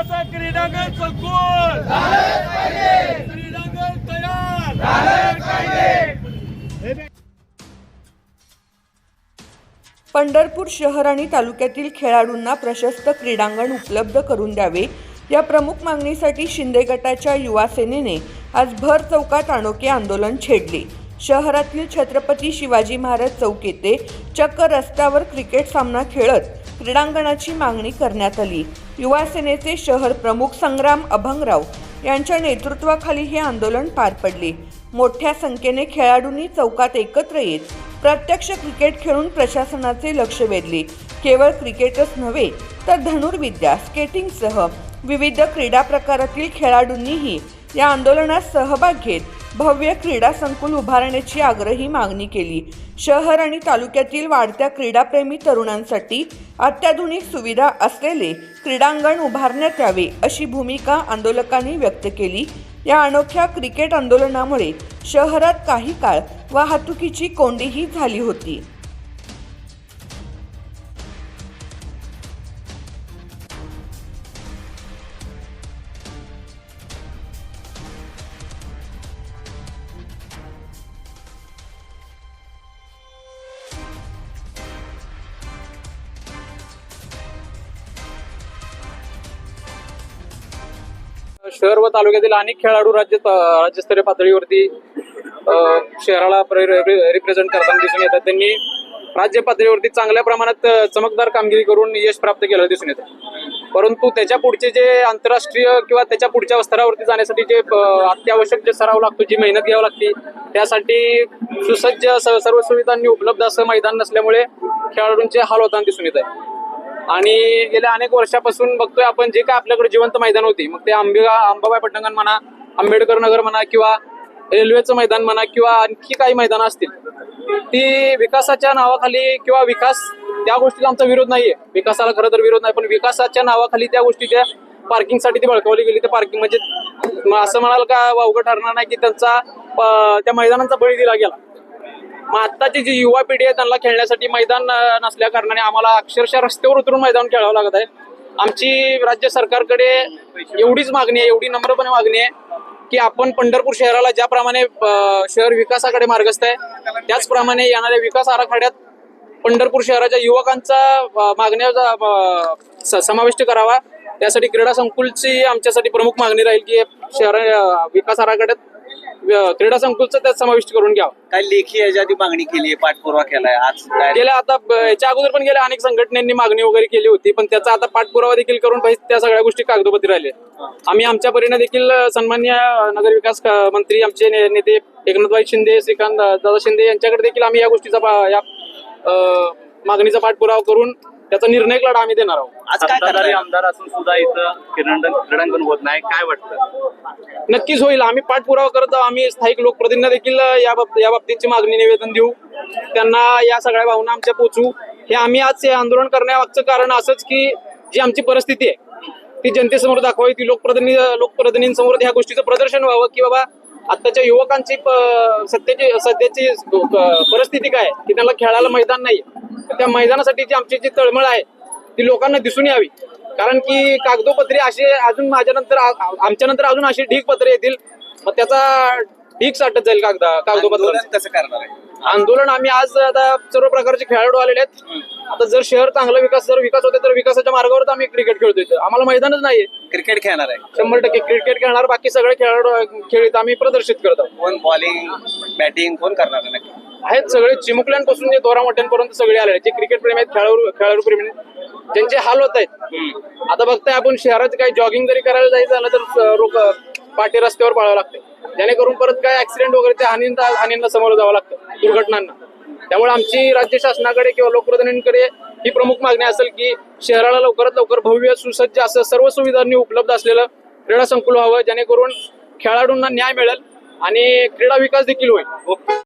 विकासा क्रीडांगण संकुल क्रीडांगण तयार. पंढरपूर शहर आणि तालुक्यातील खेळाडूंना प्रशस्त क्रीडांगण उपलब्ध करून द्यावे या प्रमुख मागणीसाठी शिंदे गटाच्या युवा सेनेने आज भर चौकात अनोखे आंदोलन छेडले. शहरातील छत्रपती शिवाजी महाराज चौक येथे चक्क रस्त्यावर क्रिकेट सामना खेळत क्रीडांगणाची मागणी करण्यात आली. युवा सेनेचे शहर प्रमुख संग्राम अभंगराव यांच्या नेतृत्वाखाली हे आंदोलन पार पडले. मोठ्या संख्येने खेळाडूंनी चौकात एकत्र येत प्रत्यक्ष क्रिकेट खेळून प्रशासनाचे लक्ष वेधले. केवळ क्रिकेटच नव्हे तर धनुर्विद्या, स्केटिंगसह विविध क्रीडा प्रकारातील खेळाडूंनीही या आंदोलनात सहभाग घेत भव्य क्रीडा संकुल उभारण्याची आग्रही मागणी केली. शहर आणि तालुक्यातील वाढत्या क्रीडाप्रेमी तरुणांसाठी अत्याधुनिक सुविधा असलेले क्रीडांगण उभारण्यात यावे अशी भूमिका आंदोलकांनी व्यक्त केली. या अनोख्या क्रिकेट आंदोलनामुळे शहरात काही काळ वाहतुकीची कोंडीही झाली होती. शहर व तालुक्यातील अनेक खेळाडू राज्यस्तरीय पातळीवरती शहराला रिप्रेझेंट करताना दिसून येतात. त्यांनी राज्य पातळीवरती चांगल्या प्रमाणात चमकदार कामगिरी करून यश प्राप्त केलं दिसून येतं. परंतु त्याच्या पुढचे जे आंतरराष्ट्रीय किंवा त्याच्या पुढच्या स्तरावरती जाण्यासाठी जे अत्यावश्यक जे सराव लागतो, जी मेहनत घ्यावी लागते, त्यासाठी सुसज्ज सर्व सुविधांनी उपलब्ध असं मैदान नसल्यामुळे खेळाडूंचे हाल होताना दिसून येत आहे. आणि गेल्या अनेक वर्षापासून बघतोय आपण जे काय आपल्याकडे जिवंत मैदान होती, मग ते अंबाबाई पटांगण म्हणा, आंबेडकर नगर म्हणा, किंवा रेल्वेचं मैदान म्हणा, किंवा आणखी काही मैदानं असतील, ती विकासाच्या नावाखाली किंवा विकास त्या गोष्टीला आमचा विरोध नाहीये, विकासाला खरं तर विरोध नाही, पण विकासाच्या नावाखाली त्या गोष्टी त्या पार्किंगसाठी ती बळकावली गेली. ते पार्किंग म्हणजे असं म्हणाल का अवघड ठरणार नाही की त्यांचा त्या मैदानांचा बळी दिला गेला. मग आत्ताची जी युवा पिढी आहे त्यांना खेळण्यासाठी मैदान नसल्या कारणाने आम्हाला अक्षरशः रस्त्यावर उतरून मैदान खेळावं लागत आहे. आमची राज्य सरकारकडे एवढीच मागणी आहे, एवढी नम्रपणे मागणी आहे की आपण पंढरपूर शहराला ज्याप्रमाणे शहर विकासाकडे मार्गस्थ आहे, त्याचप्रमाणे येणाऱ्या विकास आराखड्यात पंढरपूर शहराच्या युवकांचा मागण्या समाविष्ट करावा. त्यासाठी क्रीडा संकुलची आमच्यासाठी प्रमुख मागणी राहील की शहर विकास आराखड्यात क्रीडा संकुलचा त्यात समाविष्ट करून घ्यावा. काय लेखी याच्या आधी मागणी केली आहे, पाठपुरावा केलाय? आज गेल्या आता याच्या अगोदर पण गेल्या अनेक संघटनांनी मागणी वगैरे केली होती, पण त्याचा आता पाठपुरावा देखील करून त्या सगळ्या गोष्टी कागदोपत्री राहिले. आम्ही आमच्या परीने देखील सन्माननीय नगरविकास मंत्री आमचे नेते एकनाथभाई शिंदे, श्रीकांत दादा शिंदे यांच्याकडे देखील आम्ही या गोष्टीचा या मागणीचा पाठपुरावा करून त्याचा निर्णय लढा आम्ही देणार आहोत. आज काय आमदार असून सुद्धा इथं क्रीडांगण होत नाही, काय वाटतं? नक्कीच होईल. आम्ही पाठपुरावा करत आहोत. आम्ही स्थायिक लोकप्रतिनिधी देखील या बाबतीची मागणी निवेदन देऊ, त्यांना या सगळ्या भावना आमच्या पोचवू. हे आम्ही आज हे आंदोलन करण्यामागचं कारण असंच की जी आमची परिस्थिती आहे ती जनतेसमोर दाखवावी, ती लोकप्रतिनिधींसमोर ह्या गोष्टीचं प्रदर्शन व्हावं की बाबा आत्ताच्या युवकांची सध्याची परिस्थिती काय की त्यांना खेळायला मैदान नाही. त्या मैदानासाठी जी आमची जी तळमळ आहे ती लोकांना दिसून यावी. कारण की कागदोपत्री असे अजून आमच्या नंतर अजून अशी ढीग पत्रे येतील, मग त्याचा ढीग साठत जाईल कागदोपत्र. कसं करणार आहे आंदोलन? आम्ही आज आता सर्व प्रकारचे खेळाडू आलेले आहेत. आता जर शहर चांगला विकास होते तर विकासाच्या मार्गावर आम्ही क्रिकेट खेळतोय. आम्हाला मैदानच नाहीये. क्रिकेट खेळणार आहे 100% क्रिकेट खेळणार. बाकी सगळे खेळ आम्ही प्रदर्शित करत आहोत. कोण बॉलिंग बॅटिंग कोण करणार आहे? नक्की आहेत सगळे, चिमुकल्यांपासून ते दोरा मोठ्यांपर्यंत सगळे आले जे क्रिकेट प्रेमी आहेत, खेळाडू प्रेमी, ज्यांचे हाल होत आहेत. आता बघताय आपण शहरात काही जॉगिंग जरी करायला जायचं झालं तर पाठी रस्त्यावर पळावं लागते, जेणेकरून परत काय ऍक्सिडेंट वगैरे त्या हानींना समोर जावं लागतं, दुर्घटनांना. त्यामुळे आमची राज्य शासनाकडे किंवा लोकप्रतिनिधींकडे ही प्रमुख मागणी असेल की शहराला लवकरात लवकर भव्य सुसज्ज असं सर्व सुविधांनी उपलब्ध असलेलं क्रीडा संकुल व्हावं, जेणेकरून खेळाडूंना न्याय मिळेल आणि क्रीडा विकास देखील होईल.